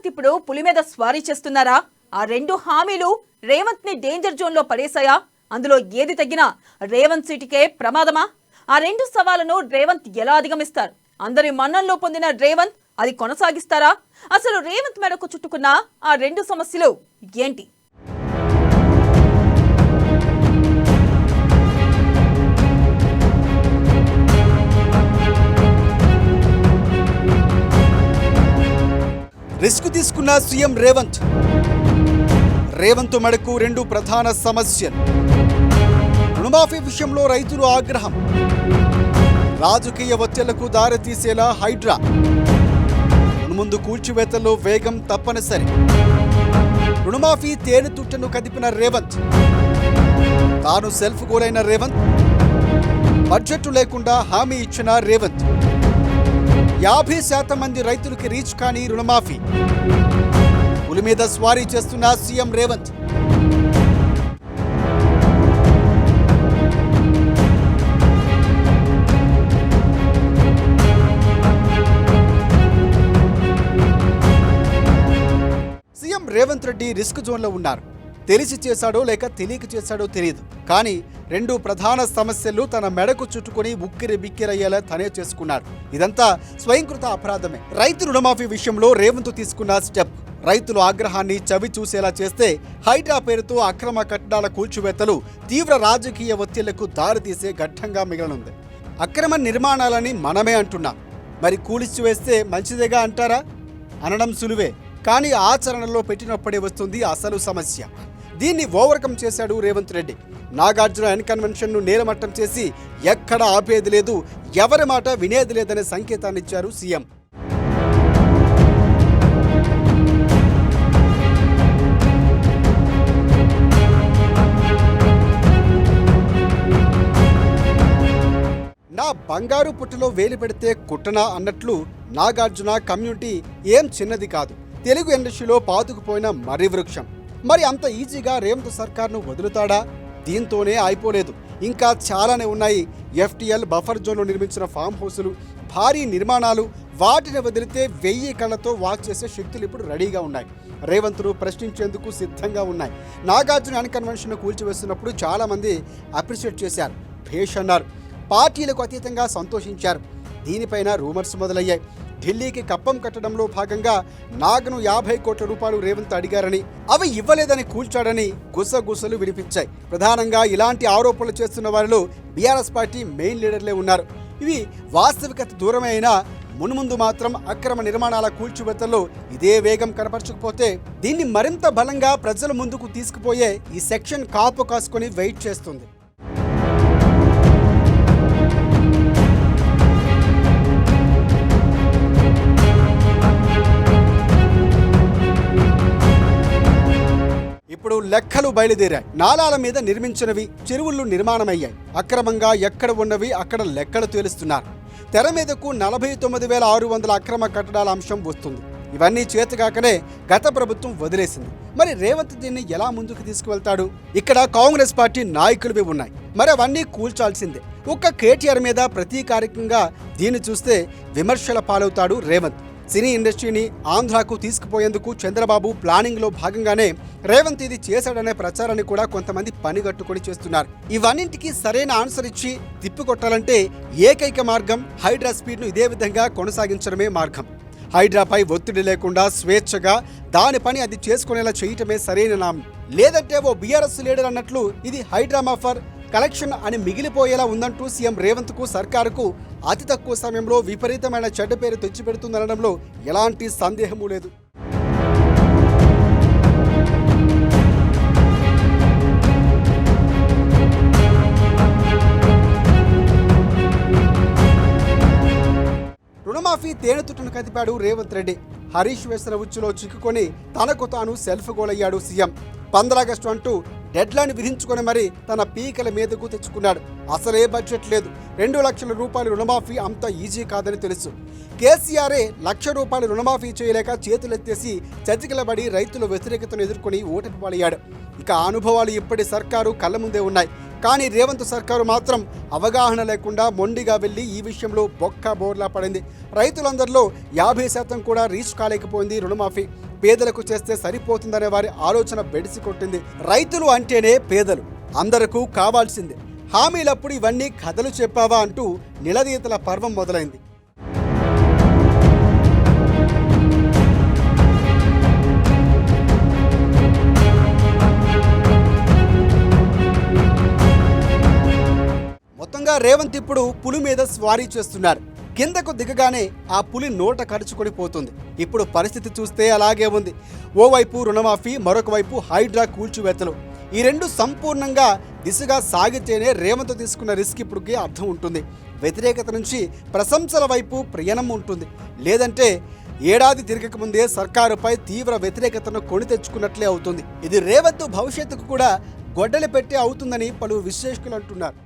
రేవంత్ ఇప్పుడు పులి మీద స్వారీ చేస్తున్నారా? ఆ రెండు హామీలు రేవంత్ ని డేంజర్ జోన్ లో పడేశాయా? అందులో ఏది తగ్గినా రేవంత్ సీటుకే ప్రమాదమా? ఆ రెండు సవాళ్లను రేవంత్ ఎలా అధిగమిస్తారు? అందరి మన్ననలో పొందిన రేవంత్ అది కొనసాగిస్తారా? అసలు రేవంత్ మెడకు చుట్టుకున్న ఆ రెండు సమస్యలు ఏంటి? రిస్క్ తీసుకున్న సీఎం రేవంత్ మెడకు రెండు ప్రధాన సమస్యలు. రుణమాఫీ విషయంలో రైతులు ఆగ్రహం, రాజకీయ ఒత్తిళ్లకు దారితీసేలా హైడ్రా, ముందు కూల్చివేతల్లో వేగం తప్పనిసరి. రుణమాఫీ తేనెతుట్టను కదిపిన రేవంత్, తాను సెల్ఫ్ గోలైన రేవంత్, బడ్జెట్ లేకుండా హామీ ఇచ్చిన రేవంత్, 50% మంది రైతులకి రీచ్ కాని రుణమాఫీ, పులి మీద స్వారీ చేస్తున్న CM Revanth. CM Revanth Reddy risk జోన్లో ఉన్నారు. తెలిసి చేశాడో లేక తెలియక చేశాడో తెలియదు, కానీ రెండు ప్రధాన సమస్యలు తన మెడకు చుట్టుకుని ఉక్కిరి బిక్కిరయ్యేలా తనే చేసుకున్నాడు. ఇదంతా స్వయంకృత అపరాధమే. రైతు రుణమాఫీ విషయంలో రేవంత్ తీసుకున్న స్టెప్ రైతుల ఆగ్రహాన్ని చవి చూసేలా చేస్తే, హైడ్రా పేరుతో అక్రమ కట్టడాల కూల్చివేతలు తీవ్ర రాజకీయ ఒత్తిళ్లకు దారితీసే ఘట్టంగా మిగలనుంది. అక్రమ నిర్మాణాలని మనమే అంటున్నాం, మరి కూల్చివేస్తే మంచిదేగా అంటారా? అనడం సులువే, కానీ ఆచరణలో పెట్టినప్పుడే వస్తుంది అసలు సమస్య. దీన్ని ఓవర్కమ్ చేశాడు రేవంత్ రెడ్డి. నాగార్జున ఎన్కన్వెన్షన్ను నేలమట్టం చేసి ఎక్కడ ఆపేది లేదు, ఎవరి మాట వినేది లేదనే సంకేతాన్ని ఇచ్చారు సీఎం. నా బంగారు పుట్టలో వేలు పెడితే కుట్టనా అన్నట్లు నాగార్జున కమ్యూనిటీ ఏం చిన్నది కాదు. తెలుగు ఇండస్ట్రీలో పాతుకుపోయిన మర్రి వృక్షం. మరి అంత ఈజీగా రేవంత్ సర్కార్ను వదులుతాడా? దీంతోనే అయిపోలేదు, ఇంకా చాలానే ఉన్నాయి. ఎఫ్టీఎల్ బఫర్ జోన్లో నిర్మించిన ఫామ్ హౌసులు, భారీ నిర్మాణాలు, వాటిని వదిలితే 1000 కళ్ళతో వాచ్ చేసే శక్తులు ఇప్పుడు రెడీగా ఉన్నాయి. రేవంత్ను ప్రశ్నించేందుకు సిద్ధంగా ఉన్నాయి. నాగార్జున అన్కన్వెన్షన్ కూల్చివేస్తున్నప్పుడు చాలామంది అప్రిషియేట్ చేశారు, భేష్ అన్నారు, పార్టీలకు అతీతంగా సంతోషించారు. దీనిపైన రూమర్స్ మొదలయ్యాయి. ఢిల్లీకి కప్పం కట్టడంలో భాగంగా నాగ్ను 50 కోట్ల రూపాయలు రేవంత్ అడిగారని, అవి ఇవ్వలేదని కూల్చాడని గుసగుసలు వినిపించాయి. ప్రధానంగా ఇలాంటి ఆరోపణలు చేస్తున్న వారిలో బీఆర్ఎస్ పార్టీ మెయిన్ లీడర్లే ఉన్నారు. ఇవి వాస్తవికత దూరమే అయినా మున్ముందు మాత్రం అక్రమ నిర్మాణాల కూల్చివేతల్లో ఇదే వేగం కనపరచకపోతే దీన్ని మరింత బలంగా ప్రజల ముందుకు తీసుకుపోయే ఈ సెక్షన్ కాపు కాసుకొని వెయిట్ చేస్తుంది. ఇప్పుడు లెక్కలు బయలుదేరాయి. నాలాల మీద నిర్మించినవి, చెరువులు నిర్మాణమయ్యాయి. అక్రమంగా ఎక్కడ ఉన్నవి అక్కడ లెక్కలు తేలుస్తున్నారు. తెర మీదకు 49,600 అక్రమ కట్టడాల అంశం వస్తుంది. ఇవన్నీ చేతగాకనే గత ప్రభుత్వం వదిలేసింది. మరి రేవంత్ దీన్ని ఎలా ముందుకు తీసుకువెళ్తాడు? ఇక్కడ కాంగ్రెస్ పార్టీ నాయకులవి ఉన్నాయి, మరి అవన్నీ కూల్చాల్సిందే. ఒక్క కేటీఆర్ మీద ప్రతీకారికంగా దీన్ని చూస్తే విమర్శల పాలవుతాడు రేవంత్. సినీ ఇండస్ట్రీని ఆంధ్రాకు తీసుకుపోయేందుకు చంద్రబాబు ప్లానింగ్లో భాగంగానే రేవంత్ ఇది చేశాడనే ప్రచారాన్ని కూడా కొంతమంది పనిగట్టుకొని చేస్తున్నారు. ఇవన్నింటికీ సరైన ఆన్సర్ ఇచ్చి తిప్పికొట్టాలంటే ఏకైక మార్గం హైడ్రా స్పీడ్ను ఇదే విధంగా కొనసాగించడమే మార్గం. హైడ్రాపై ఒత్తిడి లేకుండా స్వేచ్ఛగా దాని పని అది చేసుకునేలా చేయటమే సరైన నామం. లేదంటే ఓ బీఆర్ఎస్ లీడర్ అన్నట్లు ఇది హైడ్రామా ఫర్ కలెక్షన్ అని మిగిలిపోయేలా ఉందంటూ సీఎం రేవంత్కు సర్కారుకు అతి తక్కువ సమయంలో విపరీతమైన చెడ్డ పేరు తెచ్చిపెడుతుందనడంలో ఎలాంటి సందేహమూ లేదు. రుణమాఫీ తేనెతుట్టును కదిపాడు రేవంత్ రెడ్డి. హరీష్ వేసిన ఉచ్చులో చిక్కుకొని తనకు తాను సెల్ఫ్ గోలయ్యాడు సీఎం. 15 ఆగస్టు అంటూ డెడ్లైన్ విధించుకొని మరి తన పీకల మీదకు తెచ్చుకున్నాడు. అసలే బడ్జెట్ లేదు. 2 లక్షల రూపాయలు రుణమాఫీ అంత ఈజీ కాదని తెలుసు. కేసీఆరే 1 లక్ష రూపాయలు రుణమాఫీ చేయలేక చేతులెత్తేసి చతికిలబడి రైతుల వ్యతిరేకతను ఎదుర్కొని ఓటమి పాలయ్యాడు. ఇక అనుభవాలు ఇప్పటి సర్కారు కళ్ళ ముందే ఉన్నాయి. కానీ రేవంత్ సర్కారు మాత్రం అవగాహన లేకుండా మొండిగా వెళ్లి ఈ విషయంలో బొక్క బోర్లా పడింది. రైతులందరిలో 50% కూడా రీచ్ కాలేకపోయింది రుణమాఫీ. పేదలకు చేస్తే సరిపోతుందనే వారి ఆలోచన బెడిసి కొట్టింది. రైతులు అంటేనే పేదలు, అందరికీ కావాల్సిందే. హామీలప్పుడు ఇవన్నీ కథలు చెప్పావా అంటూ నిలదీతల పర్వం మొదలైంది. మొత్తంగా రేవంత్ ఇప్పుడు పులి మీద స్వారీ చేస్తున్నారు. కిందకు దిగగానే ఆ పులి నోట కరుచుకొని పోతుంది. ఇప్పుడు పరిస్థితి చూస్తే అలాగే ఉంది. ఓవైపు రుణమాఫీ, మరొక వైపు హైడ్రా కూల్చివేతలు. ఈ రెండు సంపూర్ణంగా దిశగా సాగితేనే రేవంత్ తీసుకున్న రిస్క్ ఇప్పుడుకి అర్థం ఉంటుంది. వ్యతిరేకత నుంచి ప్రశంసల వైపు ప్రయాణం ఉంటుంది. లేదంటే ఏడాది తిరగక ముందే సర్కారుపై తీవ్ర వ్యతిరేకతను కొని తెచ్చుకున్నట్లే అవుతుంది. ఇది రేవంత్ భవిష్యత్తుకు కూడా గొడ్డలి పెట్టే అవుతుందని పలువురు విశ్లేషకులు అంటున్నారు.